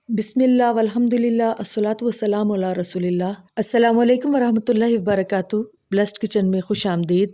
बिस्मिल्लाह वल्हम्दुलिल्लाह अस्सलातु वस्सलामु अला रसूलिल्लाह। अस्सलामु अलैकुम वरहमतुल्लाहि वबरकातुहू। ब्लेस्ड किचन में खुश आमदीद।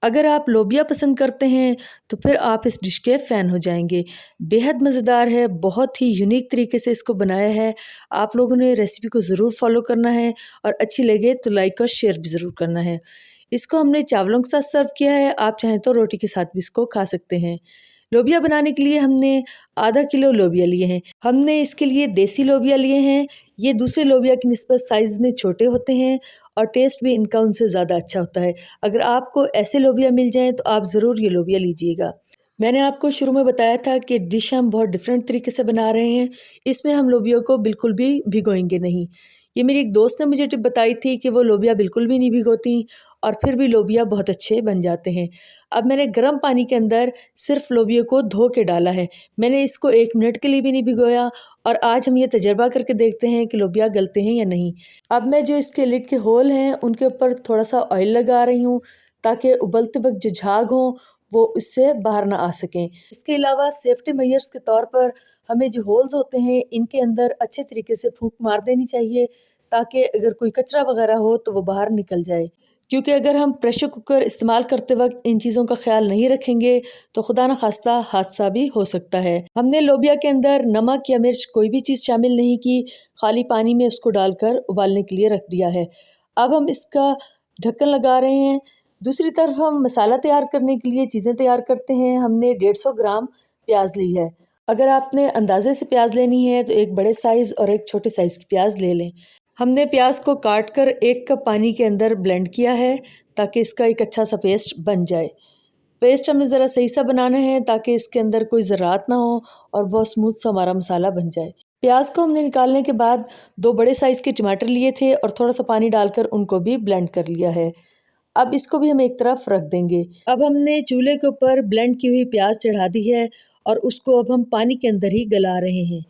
अगर आप लोबिया पसंद करते हैं तो फिर आप इस डिश के फ़ैन हो जाएंगे। बेहद मज़ेदार है, बहुत ही यूनिक तरीके से इसको बनाया है। आप लोगों ने रेसिपी को ज़रूर फॉलो करना है और अच्छी लगे तो लाइक और शेयर भी ज़रूर करना है। इसको हमने चावलों के साथ सर्व किया है, आप चाहें तो रोटी के साथ भी इसको खा सकते हैं। लोबिया बनाने के लिए हमने आधा किलो लोबिया लिए हैं। हमने इसके लिए देसी लोबिया लिए हैं। ये दूसरे लोबिया की निस्बत साइज़ में छोटे होते हैं और टेस्ट भी इनका उनसे ज़्यादा अच्छा होता है। अगर आपको ऐसे लोबिया मिल जाएँ तो आप ज़रूर ये लोबिया लीजिएगा। मैंने आपको शुरू में बताया था कि डिश हम बहुत डिफरेंट तरीके से बना रहे हैं। इसमें हम लोबिया को बिल्कुल भी भिगोएंगे नहीं। ये मेरी एक दोस्त ने मुझे टिप बताई थी कि वो लोबिया बिल्कुल भी नहीं भिगोती और फिर भी लोबिया बहुत अच्छे बन जाते हैं। अब मैंने गर्म पानी के अंदर सिर्फ लोबिया को धो के डाला है। मैंने इसको 1 मिनट के लिए भी नहीं भिगोया और आज हम ये तजर्बा करके देखते हैं कि लोबिया गलते हैं या नहीं। अब मैं जो इसके लिड के होल हैं उनके ऊपर थोड़ा सा ऑयल लगा रही हूँ ताकि उबलते वक्त जो झाग हों वो उससे बाहर ना आ सकें। इसके अलावा सेफ्टी मेजर्स के तौर पर हमें जो होल्स होते हैं इनके अंदर अच्छे तरीके से फूंक मार देनी चाहिए ताकि अगर कोई कचरा वगैरह हो तो वो बाहर निकल जाए। क्योंकि अगर हम प्रेशर कुकर इस्तेमाल करते वक्त इन चीज़ों का ख्याल नहीं रखेंगे तो खुदा न खास्ता हादसा भी हो सकता है। हमने लोबिया के अंदर नमक या मिर्च कोई भी चीज़ शामिल नहीं की, खाली पानी में उसको डालकर उबालने के लिए रख दिया है। अब हम इसका ढक्कन लगा रहे हैं। दूसरी तरफ हम मसाला तैयार करने के लिए चीज़ें तैयार करते हैं। हमने 150 ग्राम प्याज ली है। अगर आपने अंदाजे से प्याज लेनी है तो एक बड़े साइज़ और एक छोटे साइज़ की प्याज ले लें। हमने प्याज को काट कर 1 कप पानी के अंदर ब्लेंड किया है ताकि इसका एक अच्छा सा पेस्ट बन जाए। पेस्ट हमें ज़रा सही सा बनाना है ताकि इसके अंदर कोई ज़रात ना हो और बहुत स्मूथ सा हमारा मसाला बन जाए। प्याज को हमने निकालने के बाद 2 बड़े साइज़ के टमाटर लिए थे और थोड़ा सा पानी डालकर उनको भी ब्लेंड कर लिया है। अब इसको भी हम एक तरफ रख देंगे। अब हमने चूल्हे के ऊपर ब्लेंड की हुई प्याज चढ़ा दी है और उसको अब हम पानी के अंदर ही गला रहे हैं।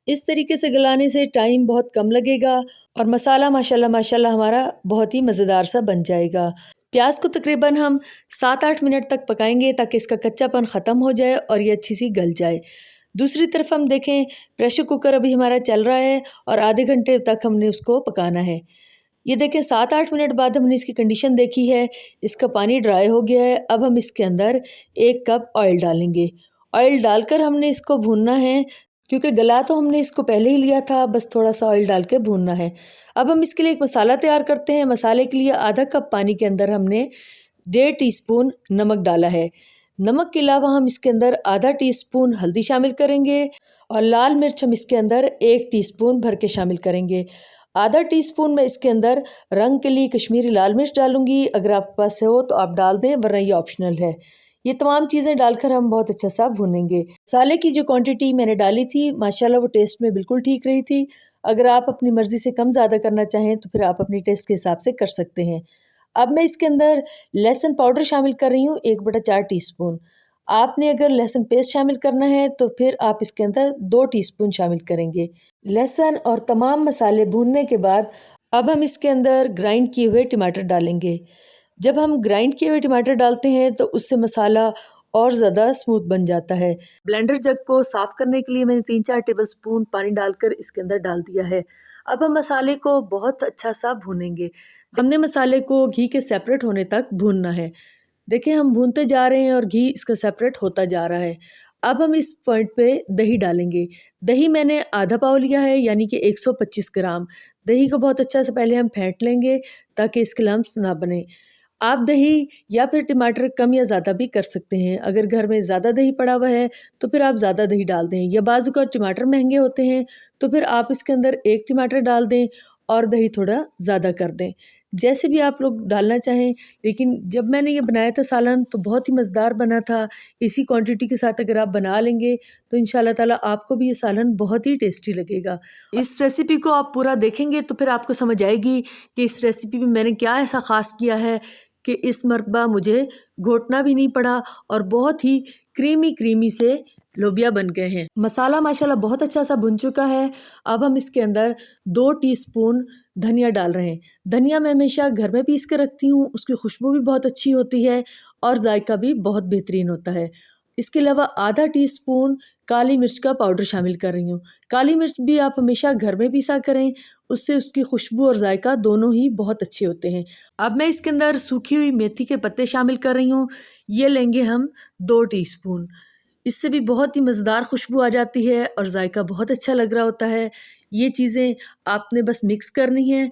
इस तरीके से गलाने से टाइम बहुत कम लगेगा और मसाला माशाल्लाह माशाल्लाह हमारा बहुत ही मज़ेदार सा बन जाएगा। प्याज को तकरीबन हम 7-8 मिनट तक पकाएंगे ताकि इसका कच्चापन ख़त्म हो जाए और ये अच्छी सी गल जाए। दूसरी तरफ हम देखें, प्रेशर कुकर अभी हमारा चल रहा है और आधे घंटे तक हमने उसको पकाना है। ये देखें 7-8 मिनट बाद हमने इसकी कंडीशन देखी है, इसका पानी ड्राई हो गया है। अब हम इसके अंदर 1 कप ऑयल डालेंगे। ऑयल डालकर हमने इसको भूनना है क्योंकि गला तो हमने इसको पहले ही लिया था, बस थोड़ा सा ऑयल डाल के भूनना है। अब हम इसके लिए एक मसाला तैयार करते हैं। मसाले के लिए आधा कप पानी के अंदर हमने 1.5 टीस्पून नमक डाला है। नमक के अलावा हम इसके अंदर आधा टीस्पून हल्दी शामिल करेंगे और लाल मिर्च हम इसके अंदर 1 टीस्पून भर के शामिल करेंगे। आधा टीस्पून मैं इसके अंदर रंग के लिए कश्मीरी लाल मिर्च डालूंगी। अगर आपके पास हो तो आप डाल दें, वरना ये ऑप्शनल है। ये तमाम चीज़ें डालकर हम बहुत अच्छा सा भूनेंगे। मसाले की जो क्वांटिटी मैंने डाली थी माशाल्लाह वो टेस्ट में बिल्कुल ठीक रही थी। अगर आप अपनी मर्ज़ी से कम ज़्यादा करना चाहें तो फिर आप अपनी टेस्ट के हिसाब से कर सकते हैं। अब मैं इसके अंदर लहसुन पाउडर शामिल कर रही हूँ 1/4 टीस्पून। आपने अगर लहसुन पेस्ट शामिल करना है तो फिर आप इसके अंदर 2 टीस्पून शामिल करेंगे। लहसुन और तमाम मसाले भूनने के बाद अब हम इसके अंदर ग्राइंड किए हुए टमाटर डालेंगे। जब हम ग्राइंड किए हुए टमाटर डालते हैं तो उससे मसाला और ज़्यादा स्मूथ बन जाता है। ब्लेंडर जग को साफ़ करने के लिए मैंने 3-4 टेबलस्पून पानी डालकर इसके अंदर डाल दिया है। अब हम मसाले को बहुत अच्छा सा भूनेंगे। हमने मसाले को घी के सेपरेट होने तक भूनना है। देखिए हम भूनते जा रहे हैं और घी इसका सेपरेट होता जा रहा है। अब हम इस पॉइंट पे दही डालेंगे। दही मैंने आधा पाव लिया है, यानी कि 125 ग्राम। दही को बहुत अच्छा से पहले हम फेंट लेंगे ताकि इसके लम्स ना बने। आप दही या फिर टमाटर कम या ज़्यादा भी कर सकते हैं। अगर घर में ज़्यादा दही पड़ा हुआ है तो फिर आप ज़्यादा दही डाल दें, या बाज़ू का टमाटर महंगे होते हैं तो फिर आप इसके अंदर 1 टमाटर डाल दें और दही थोड़ा ज़्यादा कर दें, जैसे भी आप लोग डालना चाहें। लेकिन जब मैंने ये बनाया था सालन तो बहुत ही मज़ेदार बना था। इसी क्वांटिटी के साथ अगर आप बना लेंगे तो इंशाल्लाह ताला आपको भी ये सालन बहुत ही टेस्टी लगेगा। इस रेसिपी को आप पूरा देखेंगे तो फिर आपको समझ आएगी कि इस रेसिपी में मैंने क्या ऐसा ख़ास किया है कि इस मरतबा मुझे घोटना भी नहीं पड़ा और बहुत ही क्रीमी क्रीमी से लोबिया बन गए हैं। मसाला माशाल्लाह बहुत अच्छा सा भुन चुका है। अब हम इसके अंदर 2 टीस्पून धनिया डाल रहे हैं। धनिया मैं हमेशा घर में पीस के रखती हूँ, उसकी खुशबू भी बहुत अच्छी होती है और जायका भी बहुत बेहतरीन होता है। इसके अलावा आधा टीस्पून काली मिर्च का पाउडर शामिल कर रही हूँ। काली मिर्च भी आप हमेशा घर में पीसा करें, उससे उसकी खुशबू और जायका दोनों ही बहुत अच्छे होते हैं। अब मैं इसके अंदर सूखी हुई मेथी के पत्ते शामिल कर रही हूँ। ये लेंगे हम 2 टीस्पून। इससे भी बहुत ही मज़ेदार खुशबू आ जाती है और जायका बहुत अच्छा लग रहा होता है। ये चीज़ें आपने बस मिक्स करनी है।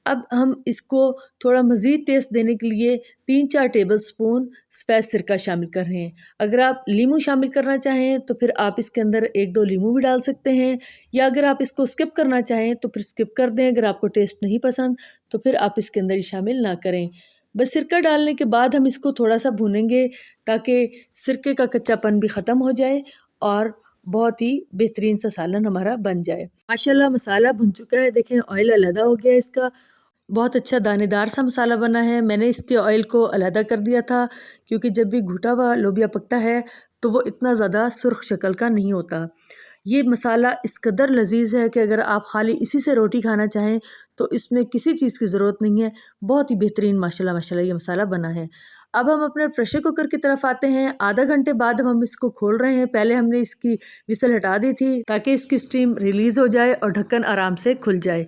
अब हम इसको थोड़ा मज़ीद टेस्ट देने के लिए 3-4 टेबलस्पून सफ़ेद सिरका शामिल कर रहे हैं। अगर आप लीमू शामिल करना चाहें तो फिर आप इसके अंदर 1-2 लीमू भी डाल सकते हैं, या अगर आप इसको स्किप करना चाहें तो फिर स्किप कर दें। अगर आपको टेस्ट नहीं पसंद तो फिर आप इसके अंदर ये शामिल ना करें। बस सिरका डालने के बाद हम इसको थोड़ा-सा भूनेंगे ताकि सिरके का कच्चापन भी ख़त्म हो जाए और बहुत ही बेहतरीन सा सालन हमारा बन जाए। माशाल्लाह मसाला भुन चुका है, देखें ऑयल अलग हो गया है इसका। बहुत अच्छा दानेदार सा मसाला बना है। मैंने इसके ऑयल को अलहदा कर दिया था क्योंकि जब भी घुटा हुआ लोबिया पकता है तो वो इतना ज़्यादा सुर्ख शक्ल का नहीं होता। ये मसाला इस कदर लजीज है कि अगर आप खाली इसी से रोटी खाना चाहें तो इसमें किसी चीज़ की ज़रूरत नहीं है। बहुत ही बेहतरीन माशाल्लाह माशाल्लाह ये मसाला बना है। अब हम अपने प्रेशर कुकर की तरफ आते हैं। आधा घंटे बाद हम इसको खोल रहे हैं। पहले हमने इसकी विसल हटा दी थी ताकि इसकी स्टीम रिलीज़ हो जाए और ढक्कन आराम से खुल जाए।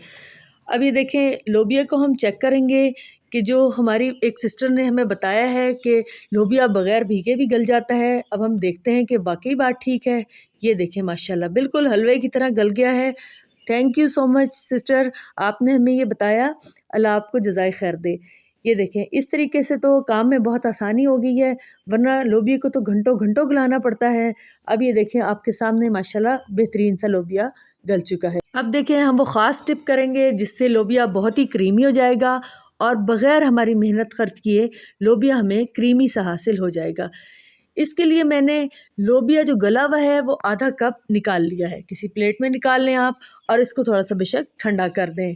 अब ये देखें लोबिया को हम चेक करेंगे कि जो हमारी एक सिस्टर ने हमें बताया है कि लोबिया बग़ैर भीगे भी गल जाता है। अब हम देखते हैं कि वाकई बात ठीक है। ये देखें माशाल्लाह बिल्कुल हलवे की तरह गल गया है। Thank you so much sister, आपने हमें ये बताया। अल्लाह आपको जज़ाए खैर दे। ये देखें इस तरीके से तो काम में बहुत आसानी हो गई है, वरना लोबिया को तो घंटों घंटों गलाना पड़ता है। अब ये देखें आपके सामने माशाल्लाह बेहतरीन सा लोबिया गल चुका है। अब देखें हम वो ख़ास टिप करेंगे जिससे लोबिया बहुत ही क्रीमी हो जाएगा और बग़ैर हमारी मेहनत खर्च किए लोबिया हमें क्रीमी सा हासिल हो जाएगा। इसके लिए मैंने लोबिया जो गला हुआ है वो आधा कप निकाल लिया है। किसी प्लेट में निकाल लें आप और इसको थोड़ा सा बेशक ठंडा कर दें।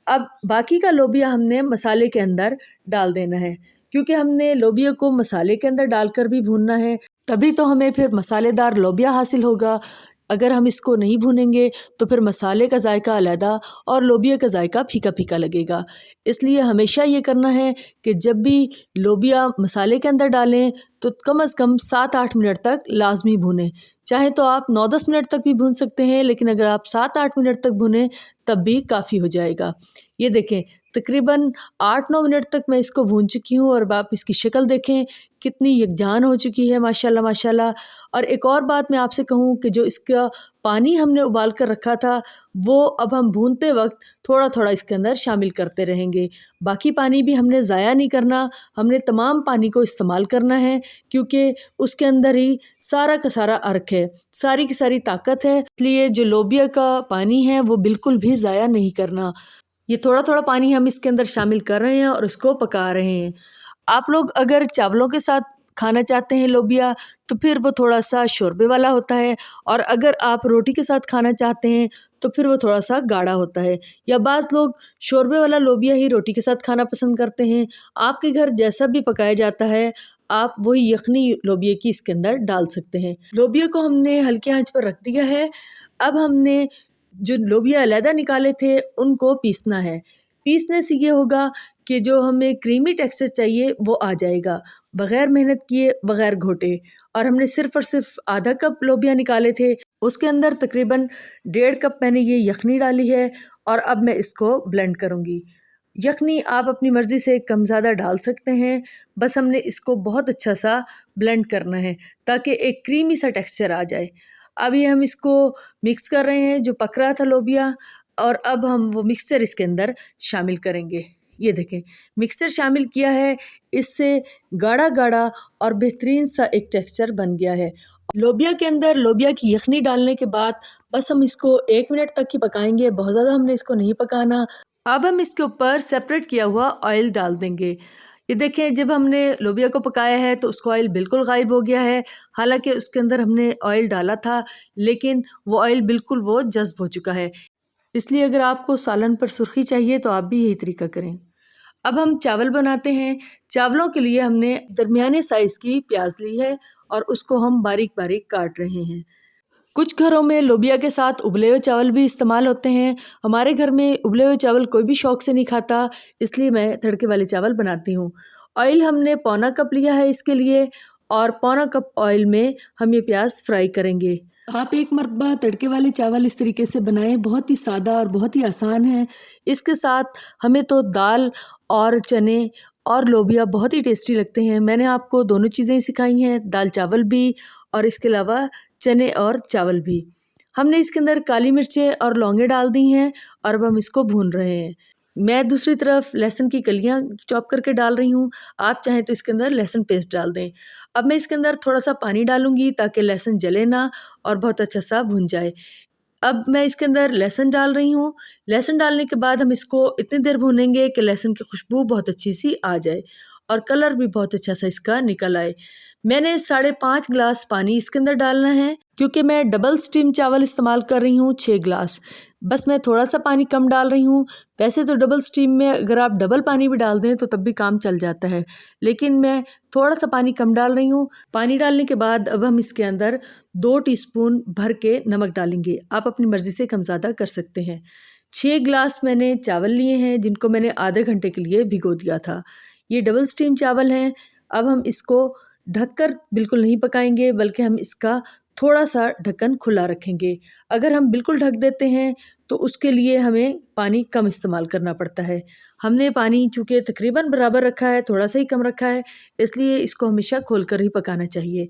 अब बाकी का लोबिया हमने मसाले के अंदर डाल देना है, क्योंकि हमने लोबिया को मसाले के अंदर डालकर भी भूनना है, तभी तो हमें फिर मसालेदार लोबिया हासिल होगा। अगर हम इसको नहीं भूनेंगे तो फिर मसाले का जायका अलहदा और लोबिया का जायका फीका फीका लगेगा। इसलिए हमेशा ये करना है कि जब भी लोबिया मसाले के अंदर डालें तो कम से कम 7-8 मिनट तक लाजमी भूनें। चाहे तो आप 9-10 मिनट तक भी भून सकते हैं, लेकिन अगर आप 7-8 मिनट तक भुनें तब भी काफ़ी हो जाएगा। ये देखें तकरीबन 8-9 मिनट तक मैं इसको भून चुकी हूँ और आप इसकी शक्ल देखें कितनी यकजान हो चुकी है माशाल्लाह माशाल्लाह। और एक और बात मैं आपसे कहूँ कि जो इसका पानी हमने उबाल कर रखा था वो अब हम भूनते वक्त थोड़ा थोड़ा इसके अंदर शामिल करते रहेंगे। बाकी पानी भी हमने ज़ाया नहीं करना, हमने तमाम पानी को इस्तेमाल करना है, क्योंकि उसके अंदर ही सारा का सारा अर्क है, सारी की सारी ताकत है। इसलिए जो लोबिया का पानी है वो बिल्कुल भी ज़ाया नहीं करना। ये थोड़ा थोड़ा पानी हम इसके अंदर शामिल कर रहे हैं और इसको पका रहे हैं। आप लोग अगर चावलों के साथ खाना चाहते हैं लोबिया तो फिर वो थोड़ा सा शोरबे वाला होता है, और अगर आप रोटी के साथ खाना चाहते हैं तो फिर वो थोड़ा सा गाढ़ा होता है। या बाज़ लोग शोरबे वाला लोबिया ही रोटी के साथ खाना पसंद करते हैं। आपके घर जैसा भी पकाया जाता है आप वही यखनी लोबिया की इसके अंदर डाल सकते हैं। लोबिया को हमने हल्की आंच पर रख दिया है। अब हमने जो लोबिया अलहदा निकाले थे उनको पीसना है। पीसने से ये होगा कि जो हमें क्रीमी टेक्सचर चाहिए वो आ जाएगा, बग़ैर मेहनत किए बग़ैर घोटे। और हमने सिर्फ़ और सिर्फ आधा कप लोबिया निकाले थे, उसके अंदर तकरीबन 1.5 कप मैंने ये यखनी डाली है और अब मैं इसको ब्लेंड करूँगी। यखनी आप अपनी मर्ज़ी से कम ज़्यादा डाल सकते हैं, बस हमने इसको बहुत अच्छा सा ब्लेंड करना है ताकि एक क्रीमी सा टेक्सचर आ जाए। अब ये हम इसको मिक्स कर रहे हैं जो पक रहा था लोबिया, और अब हम वो मिक्सचर इसके अंदर शामिल करेंगे। ये देखें मिक्सचर शामिल किया है, इससे गाढ़ा गाढ़ा और बेहतरीन सा एक टेक्सचर बन गया है। लोबिया के अंदर लोबिया की यखनी डालने के बाद बस हम इसको 1 मिनट तक ही पकाएंगे, बहुत ज़्यादा हमने इसको नहीं पकाना। अब हम इसके ऊपर सेपरेट किया हुआ ऑयल डाल देंगे। ये देखें जब हमने लोबिया को पकाया है तो उसका ऑयल बिल्कुल गायब हो गया है। हालांकि उसके अंदर हमने ऑयल डाला था लेकिन वो ऑयल बिल्कुल वो जज़्ब हो चुका है। इसलिए अगर आपको सालन पर सुर्खी चाहिए तो आप भी यही तरीका करें। अब हम चावल बनाते हैं। चावलों के लिए हमने दरमियाने साइज़ की प्याज ली है और उसको हम बारीक बारीक काट रहे हैं। कुछ घरों में लोबिया के साथ उबले हुए चावल भी इस्तेमाल होते हैं। हमारे घर में उबले हुए चावल कोई भी शौक़ से नहीं खाता, इसलिए मैं तड़के वाले चावल बनाती हूँ। ऑयल हमने पौना कप लिया है इसके लिए, और पौना कप ऑयल में हम ये प्याज फ्राई करेंगे। आप एक मरतबा तड़के वाले चावल इस तरीके से बनाएं, बहुत ही सादा और बहुत ही आसान है। इसके साथ हमें तो दाल और चने और लोबिया बहुत ही टेस्टी लगते हैं। मैंने आपको दोनों चीज़ें ही सिखाई हैं, दाल चावल भी और इसके अलावा चने और चावल भी। हमने इसके अंदर काली मिर्चें और लौंगे डाल दी हैं और अब हम इसको भून रहे हैं। मैं दूसरी तरफ लहसुन की कलियां चॉप करके डाल रही हूँ। आप चाहें तो इसके अंदर लहसुन पेस्ट डाल दें। अब मैं इसके अंदर थोड़ा-सा पानी डालूँगी ताकि लहसुन जले ना और बहुत अच्छा सा भुन जाए। अब मैं इसके अंदर लहसुन डाल रही हूँ। लहसुन डालने के बाद हम इसको इतनी देर भूनेंगे कि लहसुन की खुशबू बहुत अच्छी सी आ जाए और कलर भी बहुत अच्छा सा इसका निकल आए। मैंने 5.5 गिलास पानी इसके अंदर डालना है क्योंकि मैं डबल स्टीम चावल इस्तेमाल कर रही हूँ 6 गिलास। बस मैं थोड़ा सा पानी कम डाल रही हूँ। वैसे तो डबल स्टीम में अगर आप डबल पानी भी डाल दें तो तब भी काम चल जाता है, लेकिन मैं थोड़ा सा पानी कम डाल रही हूँ। पानी डालने के बाद अब हम इसके अंदर 2 टीस्पून भर के नमक डालेंगे। आप अपनी मर्ज़ी से कम ज़्यादा कर सकते हैं। 6 गिलास मैंने चावल लिए हैं जिनको मैंने आधे घंटे के लिए भिगो दिया था। ये डबल स्टीम चावल हैं। अब हम इसको ढककर बिल्कुल नहीं पकाएंगे, बल्कि हम इसका थोड़ा-सा ढक्कन खुला रखेंगे। अगर हम बिल्कुल ढक देते हैं तो उसके लिए हमें पानी कम इस्तेमाल करना पड़ता है। हमने पानी चूँकि तकरीबन बराबर रखा है, थोड़ा-सा ही कम रखा है, इसलिए इसको हमेशा खोलकर ही पकाना चाहिए।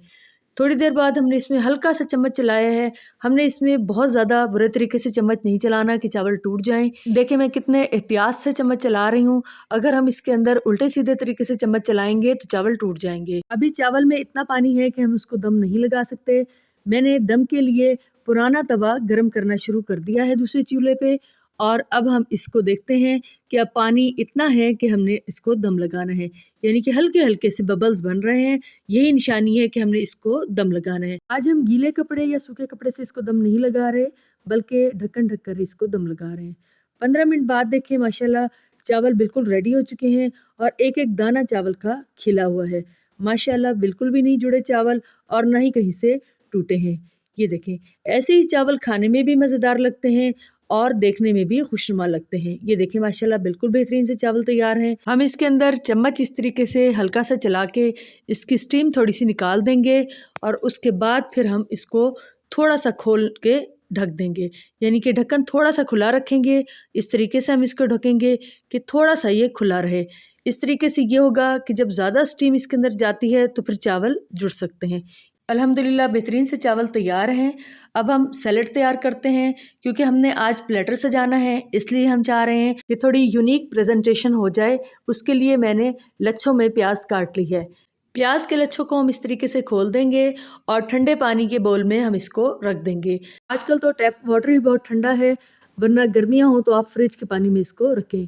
थोड़ी देर बाद हमने इसमें हल्का-सा चम्मच चलाया है। हमने इसमें बहुत ज़्यादा बुरे तरीके से चम्मच नहीं चलाना कि चावल टूट जाएँ। देखिए मैं कितने एहतियात से चम्मच चला रही हूँ। अगर हम इसके अंदर उल्टे-सीधे तरीके से चम्मच चलाएँगे तो चावल टूट जाएँगे। अभी चावल में इतना पानी है कि हम उसको दम नहीं लगा सकते। मैंने दम के लिए पुराना तवा गरम करना शुरू कर दिया है दूसरे चूल्हे पे और अब हम इसको देखते हैं कि अब पानी इतना है कि हमने इसको दम लगाना है। यानी कि हल्के-हल्के से बबल्स बन रहे हैं। यही निशानी है कि हमने इसको दम लगाना है। आज हम गीले कपड़े या सूखे कपड़े से इसको दम नहीं लगा रहे, बल्कि ढक्कन ढक कर इसको दम लगा रहे हैं। 15 मिनट बाद देखिए माशाल्लाह चावल बिल्कुल रेडी हो चुके हैं और एक-एक दाना चावल का खिला हुआ है। माशाल्लाह बिल्कुल भी नहीं जुड़े चावल और ना ही कहीं से टूटे हैं। ये देखें, ऐसे ही चावल खाने में भी मज़ेदार लगते हैं और देखने में भी खुशनुमा लगते हैं। ये देखिए माशाल्लाह बिल्कुल बेहतरीन से चावल तैयार हैं। हम इसके अंदर चम्मच इस तरीके से हल्का सा चला के इसकी स्टीम थोड़ी सी निकाल देंगे और उसके बाद फिर हम इसको थोड़ा सा खोल के ढक देंगे। यानी कि ढक्कन थोड़ा सा खुला रखेंगे। इस तरीके से हम इसको ढकेंगे कि थोड़ा सा ये खुला रहे। इस तरीके से ये होगा कि जब ज़्यादा स्टीम इसके अंदर जाती है तो फिर चावल जुड़ सकते हैं। अल्हम्दुलिल्लाह बेहतरीन से चावल तैयार हैं। अब हम सैलेड तैयार करते हैं क्योंकि हमने आज प्लेटर सजाना है, इसलिए हम चाह रहे हैं कि थोड़ी यूनिक प्रेजेंटेशन हो जाए। उसके लिए मैंने लच्छों में प्याज काट ली है। प्याज के लच्छों को हम इस तरीके से खोल देंगे और ठंडे पानी के बोल में हम इसको रख देंगे। आजकल तो टैप वाटर ही बहुत ठंडा है, वरना गर्मियाँ हो तो आप फ्रिज के पानी में इसको रखें।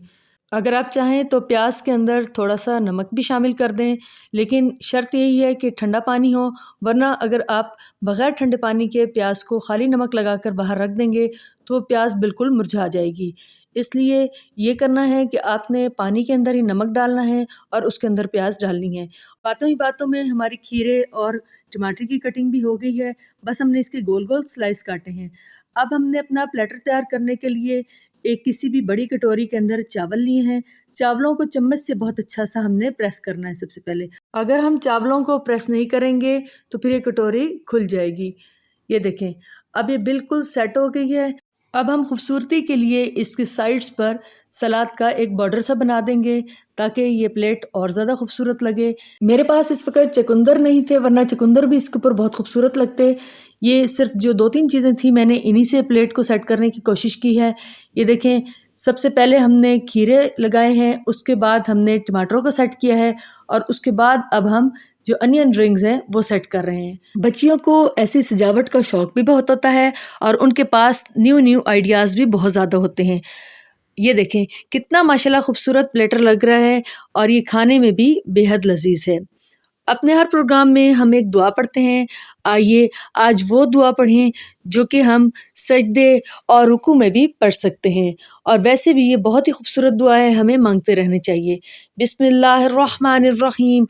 अगर आप चाहें तो प्याज के अंदर थोड़ा सा नमक भी शामिल कर दें, लेकिन शर्त यही है कि ठंडा पानी हो, वरना अगर आप बग़ैर ठंडे पानी के प्याज को खाली नमक लगाकर बाहर रख देंगे तो प्याज बिल्कुल मुरझा जाएगी। इसलिए ये करना है कि आपने पानी के अंदर ही नमक डालना है और उसके अंदर प्याज डालनी है। बातों ही बातों में हमारी खीरे और टमाटर की कटिंग भी हो गई है, बस हमने इसके गोल-गोल स्लाइस काटे हैं। अब हमने अपना प्लेटर तैयार करने के लिए एक किसी भी बड़ी कटोरी के अंदर चावल लिए हैं। चावलों को चम्मच से बहुत अच्छा सा हमने प्रेस करना है सबसे पहले। अगर हम चावलों को प्रेस नहीं करेंगे तो फिर ये कटोरी खुल जाएगी। ये देखें, अब ये बिल्कुल सेट हो गई है। अब हम खूबसूरती के लिए इसकी साइड्स पर सलाद का एक बॉर्डर सा बना देंगे ताकि ये प्लेट और ज़्यादा खूबसूरत लगे। मेरे पास इस वक्त चुकंदर नहीं थे, वरना चुकंदर भी इसके ऊपर बहुत खूबसूरत लगते। ये सिर्फ जो 2-3 चीज़ें थी, मैंने इन्हीं से प्लेट को सेट करने की कोशिश की है। ये देखें, सबसे पहले हमने खीरे लगाए हैं, उसके बाद हमने टमाटरों को सेट किया है और उसके बाद अब हम जो अनियन रिंग्स हैं वो सेट कर रहे हैं। बच्चियों को ऐसी सजावट का शौक भी बहुत होता है और उनके पास न्यू आइडियाज़ भी बहुत ज़्यादा होते हैं। ये देखें कितना माशाल्लाह खूबसूरत प्लेटर लग रहा है और ये खाने में भी बेहद लजीज है। अपने हर प्रोग्राम में हम एक दुआ पढ़ते हैं। आइए आज वो दुआ पढ़ें जो कि हम सजदे और रुकू में भी पढ़ सकते हैं और वैसे भी ये बहुत ही खूबसूरत दुआ है, हमें मांगते रहने चाहिए। बिस्मिल्लाहिर्रहमानिर्रहीम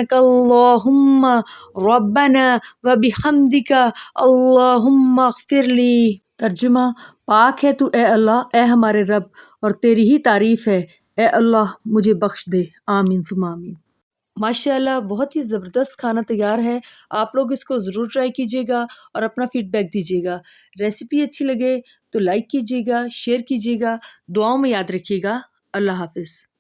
सुब्हानकल्लाहुम्मा रब्बना व बिहम्दिका अल्लाहुम्मा अग़फिरली। तर्जुमा, पाक है तू ए अल्लाह, ए हमारे रब, और तेरी ही तारीफ़ है, ए अल्लाह मुझे बख्श दे। आमीन सुम्मा आमीन। माशाल्लाह बहुत ही ज़बरदस्त खाना तैयार है। आप लोग इसको ज़रूर ट्राई कीजिएगा और अपना फ़ीडबैक दीजिएगा। रेसिपी अच्छी लगे तो लाइक कीजिएगा, शेयर कीजिएगा, दुआओं में याद रखिएगा। अल्लाह हाफ़िज़।